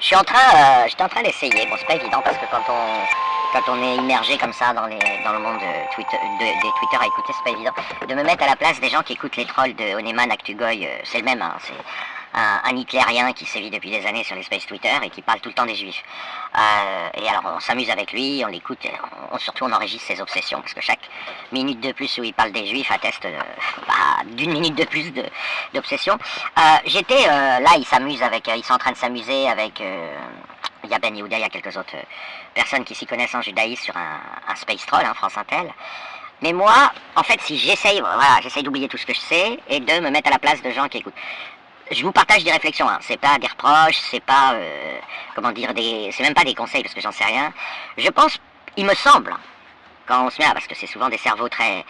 j'étais en train d'essayer. Bon, c'est pas évident parce que quand on est immergé comme ça dans le monde de Twitter, des Twitter à écouter, c'est pas évident. De me mettre à la place des gens qui écoutent les trolls de Oneman, Actugoy, c'est le même, hein, c'est un hitlérien qui sévit depuis des années sur les space Twitter et qui parle tout le temps des juifs. Et alors on s'amuse avec lui, on l'écoute, surtout on enregistre ses obsessions parce que chaque minute de plus où il parle des juifs atteste d'une minute de plus d'obsession. J'étais là, ils sont en train de s'amuser avec il y a Ben Yehuda, il y a quelques autres personnes qui s'y connaissent en judaïsme sur un space troll, hein, France Intel. Mais moi, en fait, si j'essaye d'oublier tout ce que je sais et de me mettre à la place de gens qui écoutent. Je vous partage des réflexions, hein. C'est pas des reproches, c'est pas, comment dire, c'est même pas des conseils parce que j'en sais rien. Je pense, il me semble, quand on se met parce que c'est souvent des cerveaux très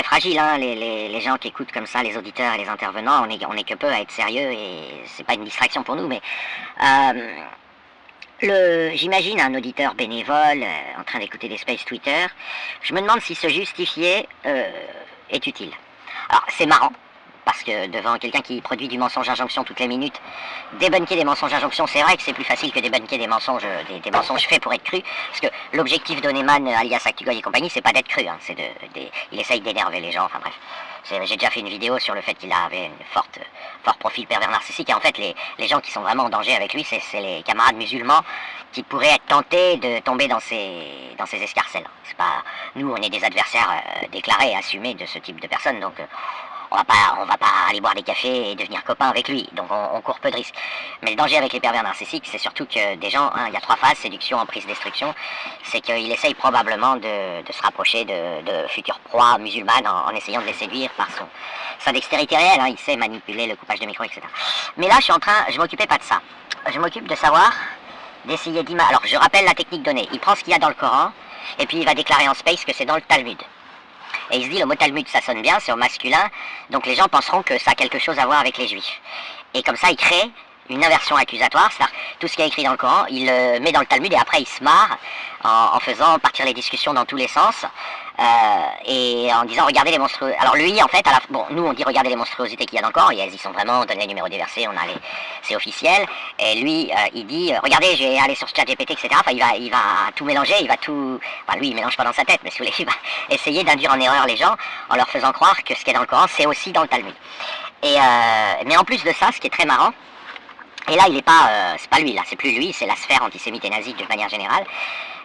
fragiles, hein, les gens qui écoutent comme ça, les auditeurs et les intervenants, on est que peu à être sérieux et c'est pas une distraction pour nous, mais j'imagine un auditeur bénévole en train d'écouter des space Twitter, je me demande si se justifier est utile. Alors c'est marrant. Parce que devant quelqu'un qui produit du mensonge injonction toutes les minutes, débunker des mensonges injonction, c'est vrai que c'est plus facile que débunker des mensonges faits pour être crus. Parce que l'objectif d'Oneman, alias Actugoy et compagnie, c'est pas d'être cru, hein, il essaye d'énerver les gens, enfin bref. J'ai déjà fait une vidéo sur le fait qu'il avait un fort profil pervers narcissique, et en fait les gens qui sont vraiment en danger avec lui, c'est les camarades musulmans qui pourraient être tentés de tomber dans ces escarcelles. C'est pas, nous on est des adversaires déclarés et assumés de ce type de personnes, donc on va pas aller boire des cafés et devenir copains avec lui, donc on court peu de risques. Mais le danger avec les pervers narcissiques, c'est surtout que des gens, hein, il y a 3 phases, séduction, emprise, destruction, c'est qu'il essaye probablement de se rapprocher de futures proies musulmanes en essayant de les séduire par sa dextérité réelle, hein, il sait manipuler le coupage de micro, etc. Mais là, je m'occupais pas de ça. Je m'occupe de savoir, d'essayer d'imaginer. Alors, je rappelle la technique donnée. Il prend ce qu'il y a dans le Coran, et puis il va déclarer en space que c'est dans le Talmud. Et il se dit, le mot Talmud, ça sonne bien, c'est au masculin, donc les gens penseront que ça a quelque chose à voir avec les juifs. Et comme ça, il crée une inversion accusatoire, c'est-à-dire tout ce qui est écrit dans le Coran, il le met dans le Talmud et après il se marre en faisant partir les discussions dans tous les sens et en disant regardez les monstruosités. Alors lui, en fait, bon, nous on dit regardez les monstruosités qu'il y a dans le Coran, et elles y sont vraiment, on donne les numéros des versets, c'est officiel, et lui il dit regardez, je vais aller sur ChatGPT, etc. Enfin, il va tout mélanger, enfin lui il mélange pas dans sa tête, mais si vous voulez, il va essayer d'induire en erreur les gens en leur faisant croire que ce qui est dans le Coran c'est aussi dans le Talmud. Mais en plus de ça, ce qui est très marrant, et là, c'est pas lui, là, c'est plus lui, c'est la sphère antisémite et nazie de manière générale.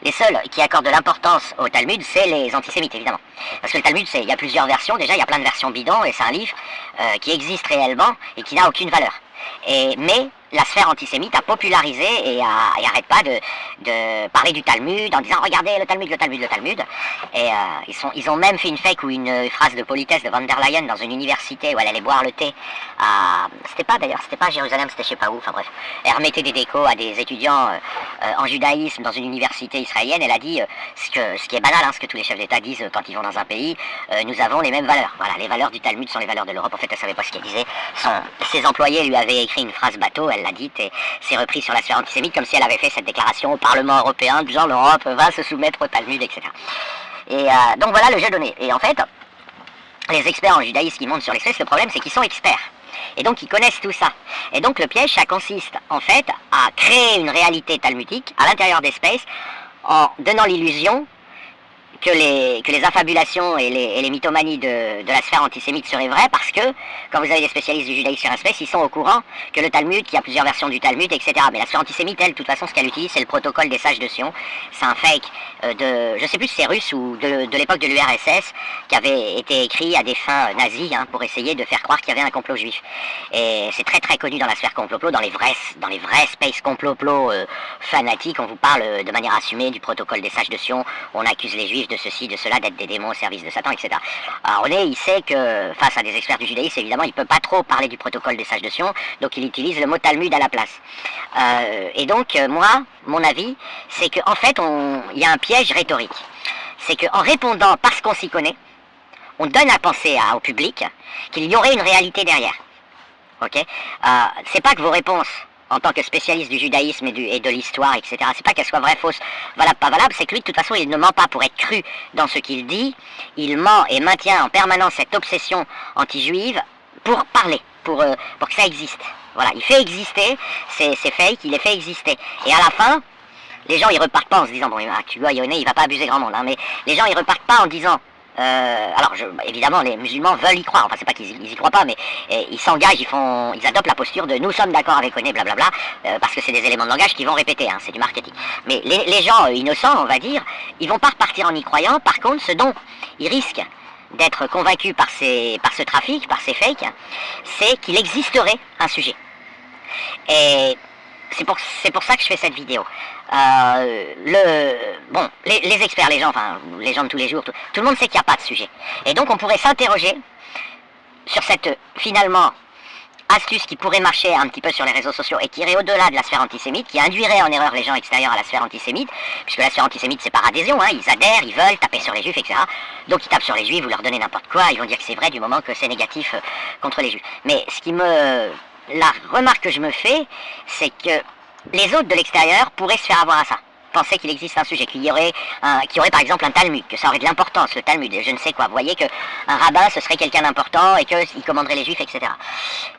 Les seuls qui accordent de l'importance au Talmud, c'est les antisémites, évidemment. Parce que le Talmud, il y a plusieurs versions, déjà, il y a plein de versions bidons, et c'est un livre qui existe réellement et qui n'a aucune valeur. Mais la sphère antisémite a popularisé et arrête pas de parler du Talmud en disant regardez le Talmud, le Talmud, le Talmud. Et ils ont même fait une fake ou une phrase de politesse de Van der Leyen dans une université où elle allait boire le thé. C'était pas à Jérusalem, c'était je sais pas où, enfin bref. Elle remettait des décos à des étudiants en judaïsme dans une université israélienne. Elle a dit ce qui est banal, hein, ce que tous les chefs d'État disent quand ils vont dans un pays, nous avons les mêmes valeurs. Voilà, les valeurs du Talmud sont les valeurs de l'Europe. En fait, elle savait pas ce qu'elle disait. Ses employés lui avaient écrit une phrase bateau, elle l'a dite, et c'est repris sur la sphère antisémite comme si elle avait fait cette déclaration au Parlement européen, disant l'Europe va se soumettre au Talmud, etc. Et donc voilà le jeu donné. Et en fait, les experts en judaïsme qui montent sur l'espèce, le problème c'est qu'ils sont experts. Et donc ils connaissent tout ça. Et donc le piège, ça consiste en fait à créer une réalité talmudique à l'intérieur d'espèces en donnant l'illusion que les affabulations et les mythomanies de la sphère antisémite seraient vraies, parce que quand vous avez des spécialistes du judaïsme sur un space, ils sont au courant que le Talmud, qu'il y a plusieurs versions du Talmud, etc. Mais la sphère antisémite, elle, de toute façon, ce qu'elle utilise, c'est le protocole des sages de Sion. C'est un fake je sais plus si c'est russe ou de l'époque de l'URSS, qui avait été écrit à des fins nazies, hein, pour essayer de faire croire qu'il y avait un complot juif. Et c'est très très connu dans la sphère complot, dans les vrais space complot fanatiques, on vous parle de manière assumée du protocole des sages de Sion, on accuse les juifs de ceci, de cela, d'être des démons au service de Satan, etc. Alors René, il sait que face à des experts du judaïsme, évidemment, il ne peut pas trop parler du protocole des sages de Sion, donc il utilise le mot Talmud à la place. Et donc, moi, mon avis, c'est qu'en fait, il y a un piège rhétorique. C'est qu'en répondant parce qu'on s'y connaît, on donne à penser au public qu'il y aurait une réalité derrière. Ok, c'est pas que vos réponses, en tant que spécialiste du judaïsme et de l'histoire, etc., c'est pas qu'elles soient vraies, fausses, valables, pas valables, c'est que lui, de toute façon, il ne ment pas pour être cru dans ce qu'il dit, il ment et maintient en permanence cette obsession anti-juive pour parler, pour que ça existe. Voilà, il fait exister ces fakes, il les fait exister. Et à la fin, les gens ils repartent pas en se disant, bon, tu vois, Yonné, il va pas abuser grand monde, hein, mais les gens ils repartent pas en disant, évidemment, les musulmans veulent y croire. Enfin, c'est pas qu'ils y croient pas, mais ils s'engagent, ils adoptent la posture de nous sommes d'accord avec Oné, blablabla, parce que c'est des éléments de langage qu'ils vont répéter, hein, c'est du marketing. Mais les gens innocents, on va dire, ils vont pas repartir en y croyant. Par contre, ce dont ils risquent d'être convaincus par ce trafic, par ces fakes, c'est qu'il existerait un sujet. Et c'est pour ça que je fais cette vidéo. Les experts, les gens de tous les jours, tout le monde sait qu'il n'y a pas de sujet. Et donc on pourrait s'interroger sur cette, finalement, astuce qui pourrait marcher un petit peu sur les réseaux sociaux et qui irait au-delà de la sphère antisémite, qui induirait en erreur les gens extérieurs à la sphère antisémite, puisque la sphère antisémite c'est par adhésion, hein, ils adhèrent, ils veulent taper sur les juifs, etc. Donc ils tapent sur les juifs, vous leur donnez n'importe quoi, ils vont dire que c'est vrai du moment que c'est négatif contre les juifs. Mais la remarque que je me fais, c'est que les autres de l'extérieur pourraient se faire avoir à ça. Penser qu'il existe un sujet, qu'il y aurait par exemple un Talmud, que ça aurait de l'importance, le Talmud, je ne sais quoi. Vous voyez qu'un rabbin, ce serait quelqu'un d'important et qu'il commanderait les juifs, etc.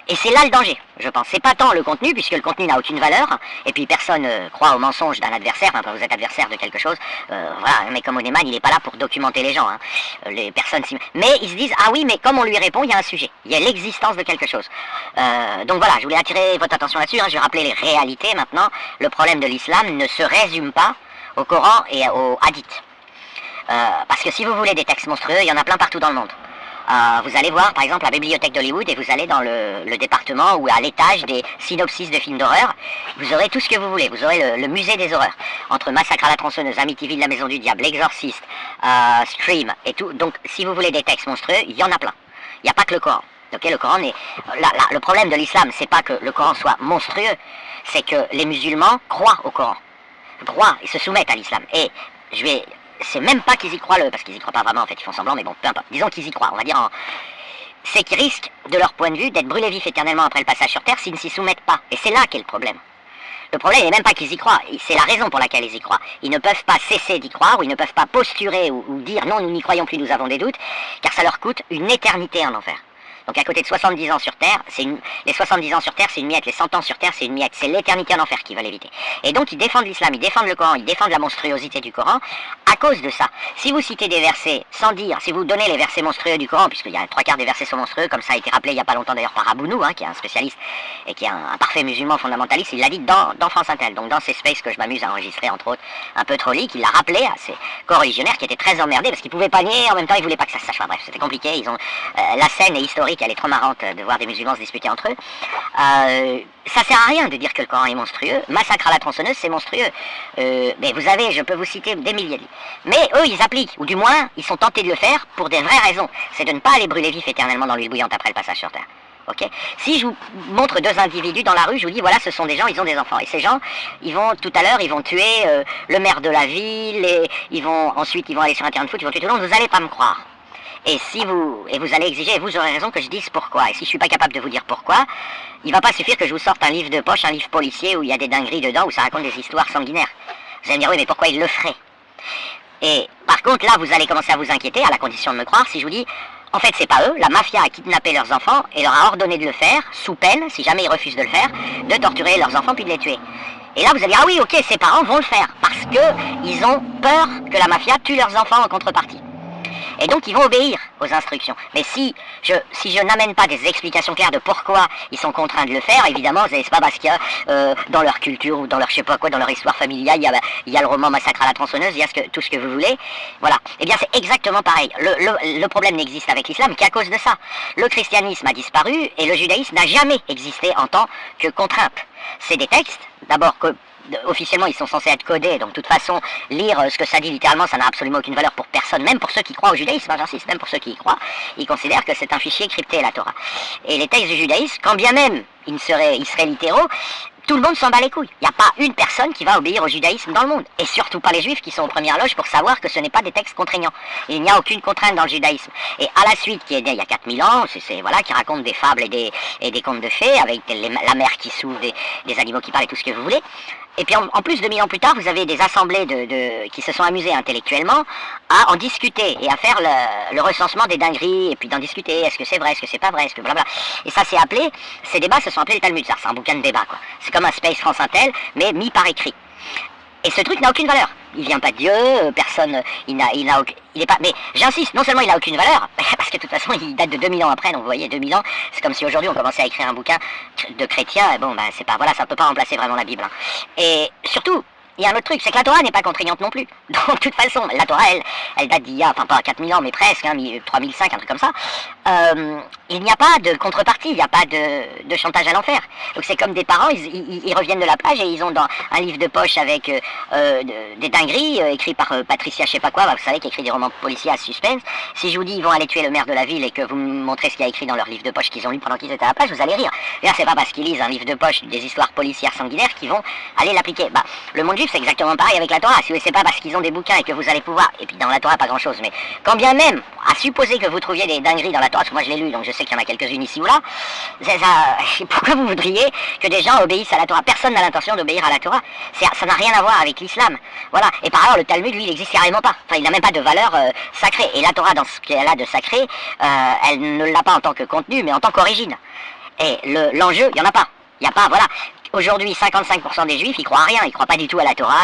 Et c'est là le danger, je pense. C'est pas tant le contenu, puisque le contenu n'a aucune valeur, et puis personne croit au mensonge d'un adversaire, enfin, quand vous êtes adversaire de quelque chose, voilà, un mec comme Oneman, il n'est pas là pour documenter les gens, hein. Les personnes mais ils se disent, ah oui, mais comme on lui répond, il y a un sujet, il y a l'existence de quelque chose. Donc voilà, je voulais attirer votre attention là-dessus, hein. Je vais rappeler les réalités maintenant. Le problème de l'islam ne se résume pas au Coran et aux hadiths. Parce que si vous voulez des textes monstrueux, il y en a plein partout dans le monde. Vous allez voir par exemple la bibliothèque d'Hollywood et vous allez dans le département ou à l'étage des synopsis de films d'horreur, vous aurez tout ce que vous voulez, vous aurez le musée des horreurs, entre Massacre à la tronçonneuse, Amityville, La Maison du Diable, L'Exorciste, Scream et tout. Donc si vous voulez des textes monstrueux, il y en a plein, il n'y a pas que le Coran. Okay, le Coran le problème de l'islam, c'est pas que le Coran soit monstrueux, c'est que les musulmans croient au Coran, croient et se soumettent à l'islam. Et c'est même pas qu'ils y croient parce qu'ils y croient pas vraiment en fait, ils font semblant, mais bon, peu importe. Disons qu'ils y croient, on va dire c'est qu'ils risquent, de leur point de vue, d'être brûlés vifs éternellement après le passage sur terre s'ils ne s'y soumettent pas. Et c'est là qu'est le problème. Le problème n'est même pas qu'ils y croient, c'est la raison pour laquelle ils y croient. Ils ne peuvent pas cesser d'y croire, ou ils ne peuvent pas posturer ou dire non, nous n'y croyons plus, nous avons des doutes, car ça leur coûte une éternité en enfer. Donc à côté de 70 ans sur Terre, les 70 ans sur Terre c'est une miette, les 100 ans sur Terre c'est une miette, c'est l'éternité en enfer qu'ils veulent éviter. Et donc ils défendent l'islam, ils défendent le Coran, ils défendent la monstruosité du Coran à cause de ça. Si vous citez des versets sans dire, si vous donnez les versets monstrueux du Coran, puisqu'il y a 3/4 des versets sont monstrueux, comme ça a été rappelé il n'y a pas longtemps d'ailleurs par Abounou, hein, qui est un spécialiste et qui est un parfait musulman fondamentaliste, il l'a dit dans France Intel, donc dans ces spaces que je m'amuse à enregistrer entre autres, un peu trollique, il l'a rappelé à ses co-religionnaires qui étaient très emmerdés parce qu'ils pouvaient pas nier, en même temps ils voulaient pas que ça se sache. Enfin, bref, c'était compliqué, la scène est historique, elle est trop marrante de voir des musulmans se disputer entre eux. Ça sert à rien de dire que le Coran est monstrueux. Massacre à la tronçonneuse, c'est monstrueux. Mais vous avez, je peux vous citer des milliers de livres. Mais eux, ils appliquent, ou du moins, ils sont tentés de le faire pour des vraies raisons. C'est de ne pas aller brûler vif éternellement dans l'huile bouillante après le passage sur Terre. Okay. Si je vous montre deux individus dans la rue, je vous dis, voilà, ce sont des gens, ils ont des enfants. Et ces gens, tout à l'heure, ils vont tuer le maire de la ville, et ensuite, ils vont aller sur un terrain de foot, ils vont tuer tout le monde, vous n'allez pas me croire. Et vous allez exiger, et vous aurez raison que je dise pourquoi. Et si je suis pas capable de vous dire pourquoi, il va pas suffire que je vous sorte un livre de poche, un livre policier où il y a des dingueries dedans, où ça raconte des histoires sanguinaires. Vous allez me dire, oui, mais pourquoi il le ferait? Et par contre, là, vous allez commencer à vous inquiéter, à la condition de me croire, si je vous dis, en fait, c'est pas eux, la mafia a kidnappé leurs enfants et leur a ordonné de le faire, sous peine, si jamais ils refusent de le faire, de torturer leurs enfants puis de les tuer. Et là, vous allez dire, ah oui, ok, ses parents vont le faire, parce que ils ont peur que la mafia tue leurs enfants en contrepartie. Et donc ils vont obéir aux instructions. Mais si je n'amène pas des explications claires de pourquoi ils sont contraints de le faire, évidemment, c'est pas parce qu'il y a dans leur culture ou dans leur je sais pas quoi, dans leur histoire familiale, il y a le roman Massacre à la tronçonneuse, il y a tout ce que vous voulez. Voilà. Eh bien c'est exactement pareil. Le problème n'existe avec l'islam qu'à cause de ça. Le christianisme a disparu et le judaïsme n'a jamais existé en tant que contrainte. C'est des textes, d'abord que officiellement ils sont censés être codés, donc de toute façon lire ce que ça dit littéralement ça n'a absolument aucune valeur pour personne, même pour ceux qui croient au judaïsme, j'insiste, même pour ceux qui y croient, ils considèrent que c'est un fichier crypté la Torah. Et les textes du judaïsme, quand bien même ils seraient littéraux, Tout le monde s'en bat les couilles. Il n'y a pas une personne qui va obéir au judaïsme dans le monde. Et surtout pas les juifs qui sont aux premières loges pour savoir que ce n'est pas des textes contraignants. Et il n'y a aucune contrainte dans le judaïsme. Et à la suite, qui est né il y a 4000 ans, voilà, qui raconte des fables et des contes de fées, avec la mer qui s'ouvre, des animaux qui parlent et tout ce que vous voulez. Et puis en plus, 2000 ans plus tard, vous avez des assemblées qui se sont amusées intellectuellement à en discuter et à faire le recensement des dingueries, et puis d'en discuter, est-ce que c'est vrai, est-ce que c'est pas vrai, est-ce que blablabla. Et ça s'est appelé, ces débats se sont appelés les Talmuds, c'est un bouquin de débat, quoi. C'est comme un Space France Intel, mais mis par écrit. Et ce truc n'a aucune valeur. Il vient pas de Dieu, personne, il est pas, mais j'insiste, non seulement il n'a aucune valeur, parce que de toute façon il date de 2000 ans après, donc vous voyez, 2000 ans, c'est comme si aujourd'hui on commençait à écrire un bouquin de chrétien, et bon, ben c'est pas, voilà, ça peut pas remplacer vraiment la Bible. Hein. Et surtout, il y a un autre truc, c'est que la Torah n'est pas contraignante non plus. Donc, de toute façon, la Torah, elle date d'il y a, enfin pas 4000 ans, mais presque, hein, 3005, un truc comme ça. Il n'y a pas de contrepartie, il n'y a pas de chantage à l'enfer. Donc c'est comme des parents, ils reviennent de la plage et ils ont dans un livre de poche avec des dingueries, écrits par Patricia je sais pas quoi, bah, vous savez, qui écrit des romans policiers à suspense. Si je vous dis ils vont aller tuer le maire de la ville et que vous me montrez ce qu'il y a écrit dans leur livre de poche qu'ils ont lu pendant qu'ils étaient à la plage, vous allez rire. Et là, c'est pas parce qu'ils lisent un livre de poche des histoires policières sanguinaires qu'ils vont aller l'appliquer. Bah, le monde juif, c'est exactement pareil avec la Torah. Si c'est pas parce qu'ils ont des bouquins et que vous allez pouvoir, et puis dans la Torah pas grand chose, mais quand bien même, à supposer que vous trouviez des dingueries dans la Torah, parce que moi je l'ai lu, donc je sais qu'il y en a quelques-unes ici ou là, pourquoi vous voudriez que des gens obéissent à la Torah? Personne n'a l'intention d'obéir à la Torah. Ça n'a rien à voir avec l'islam. Voilà. Et par ailleurs, le Talmud, lui, il n'existe carrément pas. Enfin, il n'a même pas de valeur sacrée. Et la Torah, dans ce qu'elle a de sacré, elle ne l'a pas en tant que contenu, mais en tant qu'origine. Et l'enjeu, il n'y en a pas. Il n'y a pas, voilà. Aujourd'hui, 55% des juifs, ils croient à rien, ils croient pas du tout à la Torah,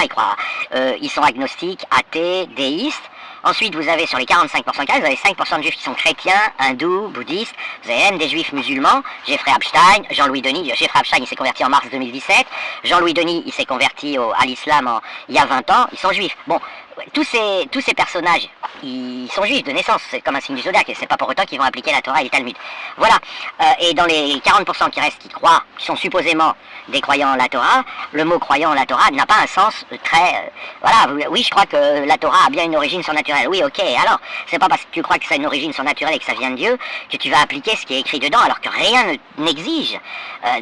ils sont agnostiques, athées, déistes. Ensuite, vous avez sur les 45% cas, vous avez 5% de juifs qui sont chrétiens, hindous, bouddhistes, vous avez même des juifs musulmans, Jeffrey Epstein, Jean-Louis Denis. Jeffrey Epstein, il s'est converti en mars 2017, Jean-Louis Denis, il s'est converti à l'islam il y a 20 ans, ils sont juifs. Bon, tous ces personnages, ils sont juifs de naissance, c'est comme un signe du zodiaque, et c'est pas pour autant qu'ils vont appliquer la Torah et les Talmuds. Voilà, et dans les 40% qui restent, qui croient, qui sont supposément des croyants en la Torah, le mot croyant en la Torah n'a pas un sens très... voilà, oui, je crois que la Torah a bien une origine surnaturelle. Oui, ok, alors, c'est pas parce que tu crois que ça a une origine surnaturelle et que ça vient de Dieu que tu vas appliquer ce qui est écrit dedans, alors que rien n'exige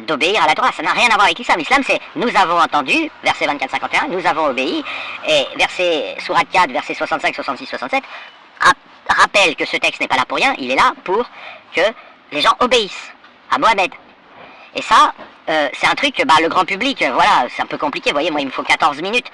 d'obéir à la Torah. Ça n'a rien à voir avec l'islam. L'islam, c'est « nous avons entendu », verset 24-51, « nous avons obéi », et verset Sourate 4, verset 65, 66, 67, rappelle que ce texte n'est pas là pour rien, il est là pour que les gens obéissent à Mohamed. Et ça, c'est un truc, le grand public, voilà, c'est un peu compliqué, vous voyez, moi il me faut 14 minutes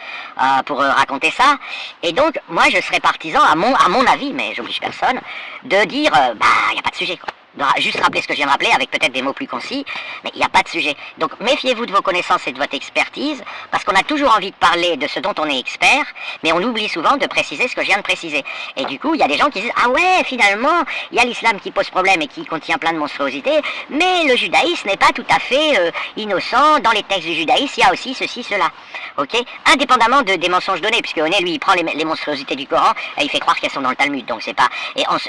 pour raconter ça, et donc, moi je serais partisan, à mon avis, mais j'oblige personne, de dire, il n'y a pas de sujet, quoi. Juste rappeler ce que je viens de rappeler, avec peut-être des mots plus concis, mais il n'y a pas de sujet. Donc méfiez-vous de vos connaissances et de votre expertise, parce qu'on a toujours envie de parler de ce dont on est expert, mais on oublie souvent de préciser ce que je viens de préciser. Et du coup, il y a des gens qui disent « Ah ouais, finalement, il y a l'islam qui pose problème et qui contient plein de monstruosités, mais le judaïsme n'est pas tout à fait innocent. Dans les textes du judaïsme, il y a aussi ceci, cela. » Ok, indépendamment des mensonges donnés, puisque Oné, lui, il prend les monstruosités du Coran et il fait croire qu'elles sont dans le Talmud. Donc c'est pas...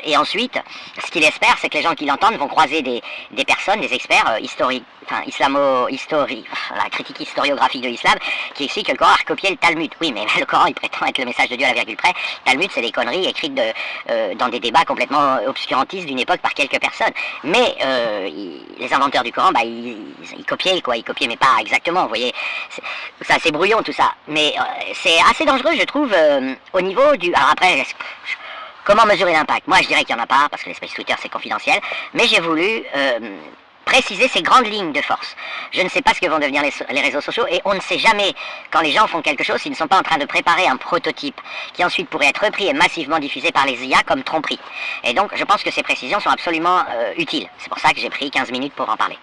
Et ensuite, ce qu'il espère, c'est que les gens qui l'entendent vont croiser des personnes, des experts historiques, enfin la critique historiographique de l'islam, qui explique que le Coran a recopié le Talmud. Oui, mais le Coran, il prétend être le message de Dieu à la virgule près. Le Talmud, c'est des conneries écrites dans des débats complètement obscurantistes d'une époque par quelques personnes. Mais les inventeurs du Coran, ils copiaient, quoi. Ils copiaient, mais pas exactement, vous voyez. C'est assez brouillon, tout ça. Mais c'est assez dangereux, je trouve, au niveau du... Alors après... Comment mesurer l'impact? Moi, je dirais qu'il n'y en a pas, parce que l'espace Twitter, c'est confidentiel. Mais j'ai voulu préciser ces grandes lignes de force. Je ne sais pas ce que vont devenir les réseaux sociaux, et on ne sait jamais, quand les gens font quelque chose, s'ils ne sont pas en train de préparer un prototype, qui ensuite pourrait être repris et massivement diffusé par les IA comme tromperie. Et donc, je pense que ces précisions sont absolument utiles. C'est pour ça que j'ai pris 15 minutes pour en parler.